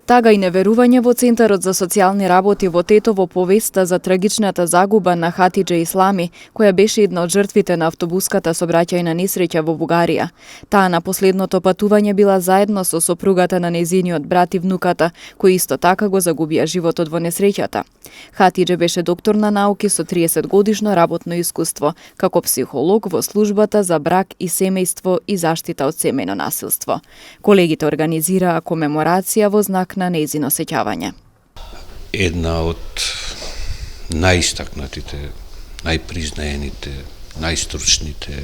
Тага и неверување во Центарот за социјални работи во Тетово повеста за трагичната загуба на Хатидже Ислами, која беше една од жртвите на автобуската сообраќајна несреќа во Бугарија. Таа на последното патување била заедно со сопругата на нејзиниот брат и внуката, кои исто така го загубија животот во несреќата. Хатидже беше доктор на науки со 30 годишно работно искуство, како психолог во службата за брак и семејство и заштита од семејно насилство. Колегите организираа комеморација во знак на нејзино сеќавање. Една од најистакнатите, најпризнаените, најстручните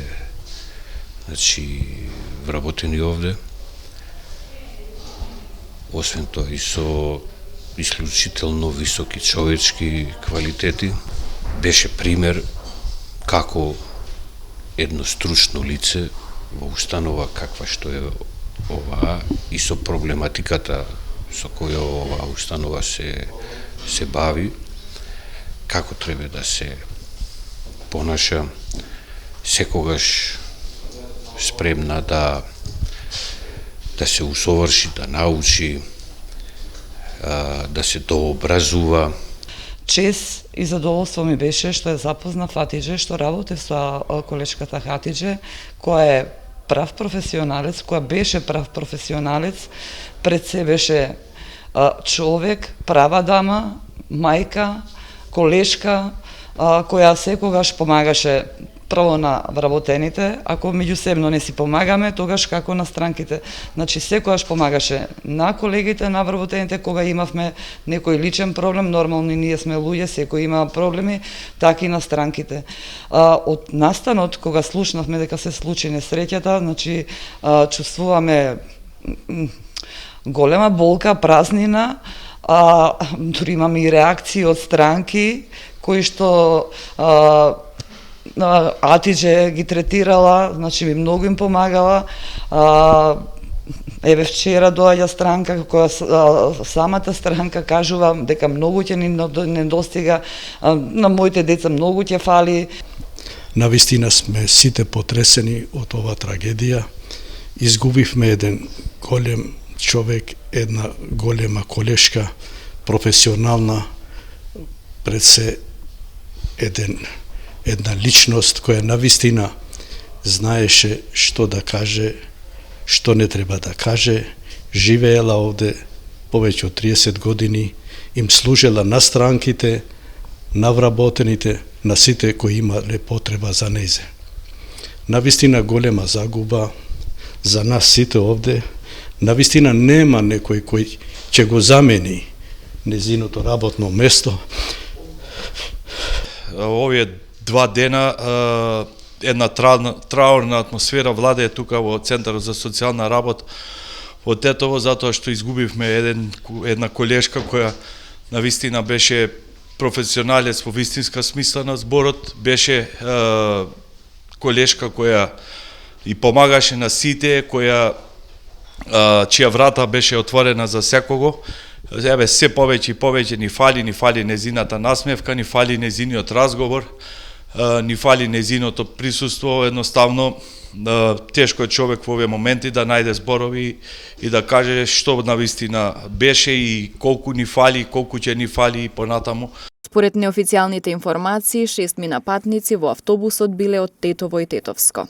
вработени овде. Освен тоа и со исклучително високи човечки квалитети, беше пример како едно стручно лице во установа каква што е оваа и со проблематиката со која оваа установа се бави, како треба да се понаша, секогаш спремна да се усоврши, да научи, да се дообразува. Чест и задоволство ми беше што ја запознав Хатидже, што работев со колешката Хатидже, која е прав професионалец, која беше прав професионалец, пред се беше човек, права дама, мајка, колешка, која секогаш помагаше прво на вработените, ако меѓусебно не си помагаме, тогаш како на странките. Значи, секогаш помагаше на колегите, на вработените, кога имавме некој личен проблем, нормално ние сме луѓе, секој има проблеми, така и на странките. Од настанот, кога слушнавме дека се случи несреќата, значи, чувствуваме голема болка, празнина, дури имаме и реакции од странки, кои што Атидже ги третирала, значи многу им помагала. Еве вчера доаѓа странка која самата странка кажува дека многу ќе ни недостига, на моите деца многу ќе фали. Навистина сме сите потресени од оваа трагедија. Изгубивме еден голем човек, една голема колешка, професионална, пред се една личност која навистина знаеше што да каже, што не треба да каже, живеела овде повеќе од 30 години, им служела на странките, на вработените, на сите кои имале потреба за нејзе. Навистина голема загуба за нас сите овде. Навистина нема некој кој ќе го замени незиното работно место. Овие 2 дена една траурна атмосфера владее тука во Центарот за социјална работа во Тетово, затоа што изгубивме една колешка која навистина беше професионалец во вистинска смисла на зборот, беше колешка која и помагаше на сите, чија врата беше отворена за секого. Еве, се повеќе и повеќе ни фали незината насмевка, ни фали незиниот разговор, ни фали незиното присуство. Едноставно, тешко е човек во овие моменти да најде зборови и да каже што навистина беше и колку ни фали, колку ќе ни фали и понатаму. Според неофицијалните информации, 6 патници во автобусот биле од Тетово и Тетовско.